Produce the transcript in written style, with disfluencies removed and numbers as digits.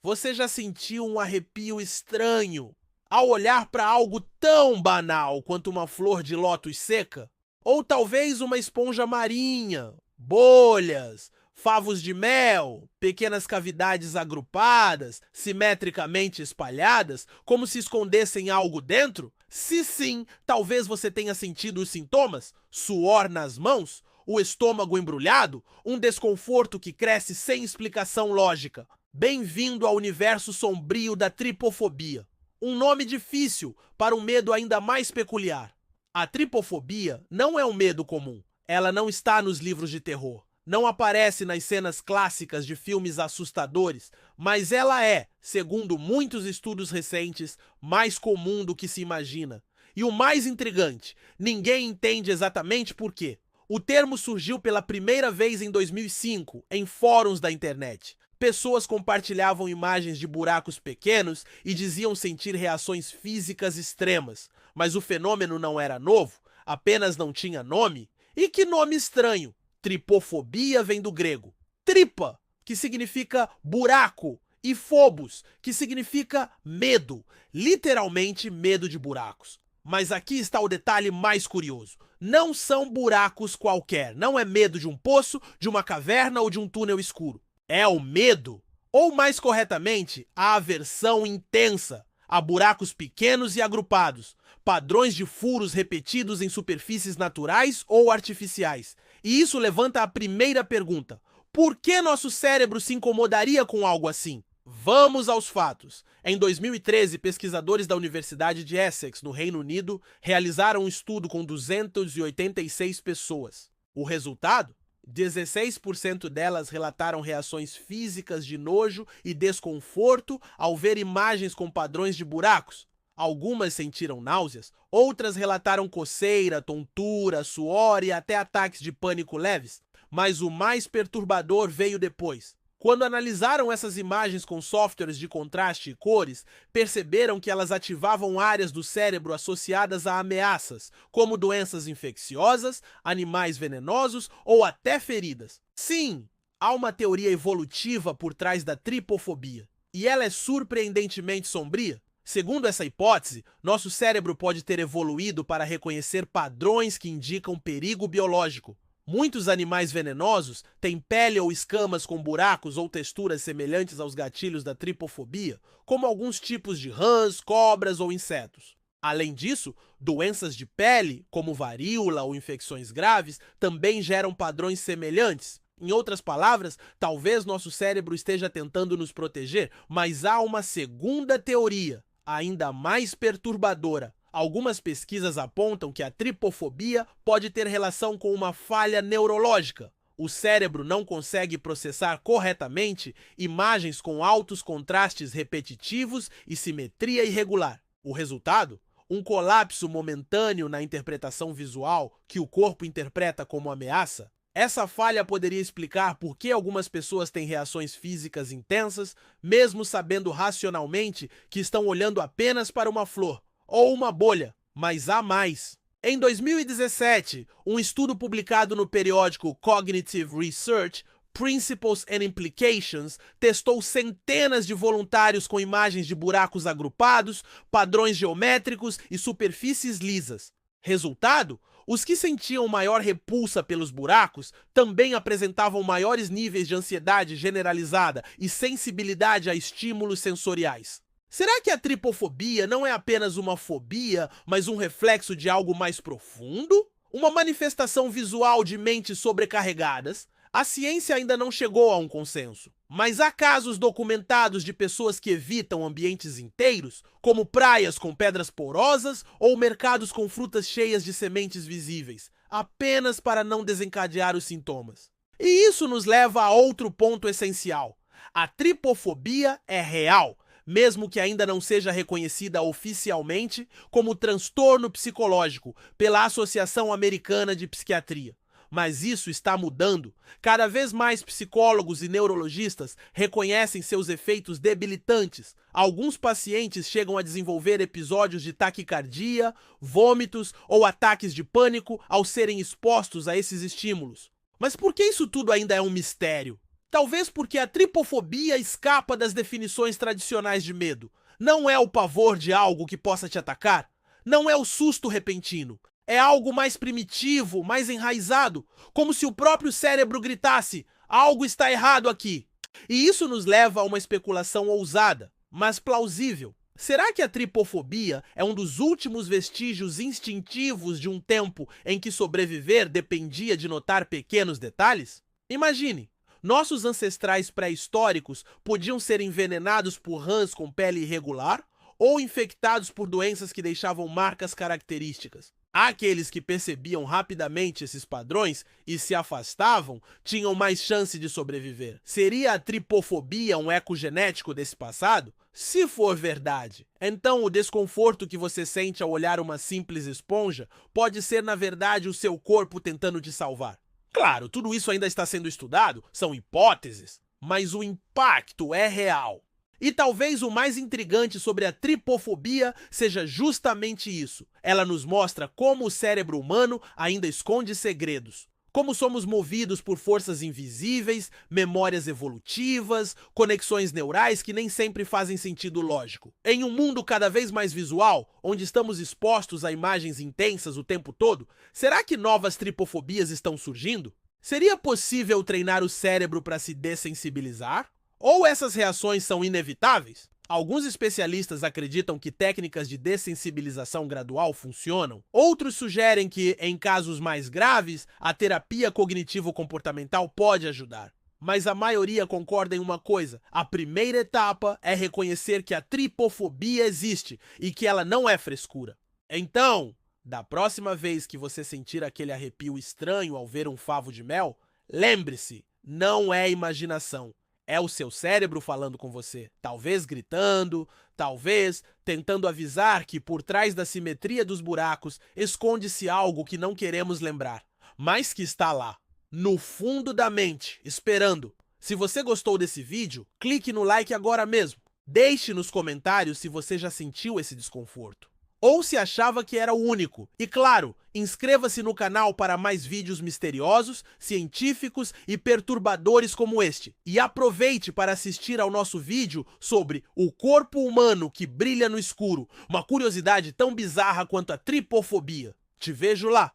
Você já sentiu um arrepio estranho ao olhar para algo tão banal quanto uma flor de lótus seca? Ou talvez uma esponja marinha, bolhas, favos de mel, pequenas cavidades agrupadas, simetricamente espalhadas, como se escondessem algo dentro? Se sim, talvez você tenha sentido os sintomas: suor nas mãos, o estômago embrulhado, um desconforto que cresce sem explicação lógica. Bem-vindo ao universo sombrio da tripofobia. Um nome difícil para um medo ainda mais peculiar. A tripofobia não é um medo comum. Ela não está nos livros de terror. Não aparece nas cenas clássicas de filmes assustadores, mas ela é, segundo muitos estudos recentes, mais comum do que se imagina. E o mais intrigante, ninguém entende exatamente por quê. O termo surgiu pela primeira vez em 2005, em fóruns da internet. Pessoas compartilhavam imagens de buracos pequenos e diziam sentir reações físicas extremas. Mas o fenômeno não era novo, apenas não tinha nome. E que nome estranho! Tripofobia vem do grego. Tripa, que significa buraco, e phobos, que significa medo. Literalmente medo de buracos. Mas aqui está o detalhe mais curioso. Não são buracos qualquer. Não é medo de um poço, de uma caverna ou de um túnel escuro. É o medo, ou mais corretamente, a aversão intensa a buracos pequenos e agrupados, padrões de furos repetidos em superfícies naturais ou artificiais. E isso levanta a primeira pergunta: por que nosso cérebro se incomodaria com algo assim? Vamos aos fatos. Em 2013, pesquisadores da Universidade de Essex, no Reino Unido, realizaram um estudo com 286 pessoas. O resultado? 16% delas relataram reações físicas de nojo e desconforto ao ver imagens com padrões de buracos. Algumas sentiram náuseas, outras relataram coceira, tontura, suor e até ataques de pânico leves. Mas o mais perturbador veio depois. Quando analisaram essas imagens com softwares de contraste e cores, perceberam que elas ativavam áreas do cérebro associadas a ameaças, como doenças infecciosas, animais venenosos ou até feridas. Sim, há uma teoria evolutiva por trás da tripofobia. E ela é surpreendentemente sombria. Segundo essa hipótese, nosso cérebro pode ter evoluído para reconhecer padrões que indicam perigo biológico. Muitos animais venenosos têm pele ou escamas com buracos ou texturas semelhantes aos gatilhos da tripofobia, como alguns tipos de rãs, cobras ou insetos. Além disso, doenças de pele, como varíola ou infecções graves, também geram padrões semelhantes. Em outras palavras, talvez nosso cérebro esteja tentando nos proteger, mas há uma segunda teoria, ainda mais perturbadora. Algumas pesquisas apontam que a tripofobia pode ter relação com uma falha neurológica. O cérebro não consegue processar corretamente imagens com altos contrastes repetitivos e simetria irregular. O resultado? Um colapso momentâneo na interpretação visual que o corpo interpreta como ameaça. Essa falha poderia explicar por que algumas pessoas têm reações físicas intensas, mesmo sabendo racionalmente que estão olhando apenas para uma flor ou uma bolha, mas há mais. Em 2017, um estudo publicado no periódico Cognitive Research, Principles and Implications, testou centenas de voluntários com imagens de buracos agrupados, padrões geométricos e superfícies lisas. Resultado? Os que sentiam maior repulsa pelos buracos também apresentavam maiores níveis de ansiedade generalizada e sensibilidade a estímulos sensoriais. Será que a tripofobia não é apenas uma fobia, mas um reflexo de algo mais profundo? Uma manifestação visual de mentes sobrecarregadas? A ciência ainda não chegou a um consenso. Mas há casos documentados de pessoas que evitam ambientes inteiros, como praias com pedras porosas ou mercados com frutas cheias de sementes visíveis, apenas para não desencadear os sintomas. E isso nos leva a outro ponto essencial. A tripofobia é real, mesmo que ainda não seja reconhecida oficialmente como transtorno psicológico pela Associação Americana de Psiquiatria. Mas isso está mudando. Cada vez mais psicólogos e neurologistas reconhecem seus efeitos debilitantes. Alguns pacientes chegam a desenvolver episódios de taquicardia, vômitos ou ataques de pânico ao serem expostos a esses estímulos. Mas por que isso tudo ainda é um mistério? Talvez porque a tripofobia escapa das definições tradicionais de medo. Não é o pavor de algo que possa te atacar. Não é o susto repentino. É algo mais primitivo, mais enraizado, como se o próprio cérebro gritasse: algo está errado aqui. E isso nos leva a uma especulação ousada, mas plausível. Será que a tripofobia é um dos últimos vestígios instintivos de um tempo em que sobreviver dependia de notar pequenos detalhes? Imagine, nossos ancestrais pré-históricos podiam ser envenenados por rãs com pele irregular ou infectados por doenças que deixavam marcas características. Aqueles que percebiam rapidamente esses padrões e se afastavam tinham mais chance de sobreviver. Seria a tripofobia um eco genético desse passado? Se for verdade, então o desconforto que você sente ao olhar uma simples esponja pode ser, na verdade, o seu corpo tentando te salvar. Claro, tudo isso ainda está sendo estudado, são hipóteses, mas o impacto é real. E talvez o mais intrigante sobre a tripofobia seja justamente isso. Ela nos mostra como o cérebro humano ainda esconde segredos. Como somos movidos por forças invisíveis, memórias evolutivas, conexões neurais que nem sempre fazem sentido lógico. Em um mundo cada vez mais visual, onde estamos expostos a imagens intensas o tempo todo, será que novas tripofobias estão surgindo? Seria possível treinar o cérebro para se dessensibilizar? Ou essas reações são inevitáveis? Alguns especialistas acreditam que técnicas de dessensibilização gradual funcionam. Outros sugerem que, em casos mais graves, a terapia cognitivo-comportamental pode ajudar. Mas a maioria concorda em uma coisa: a primeira etapa é reconhecer que a tripofobia existe e que ela não é frescura. Então, da próxima vez que você sentir aquele arrepio estranho ao ver um favo de mel, lembre-se, não é imaginação. É o seu cérebro falando com você, talvez gritando, talvez tentando avisar que por trás da simetria dos buracos esconde-se algo que não queremos lembrar, mas que está lá, no fundo da mente, esperando. Se você gostou desse vídeo, clique no like agora mesmo. Deixe nos comentários se você já sentiu esse desconforto, ou se achava que era o único. E claro, inscreva-se no canal para mais vídeos misteriosos, científicos e perturbadores como este. E aproveite para assistir ao nosso vídeo sobre o corpo humano que brilha no escuro, uma curiosidade tão bizarra quanto a tripofobia. Te vejo lá!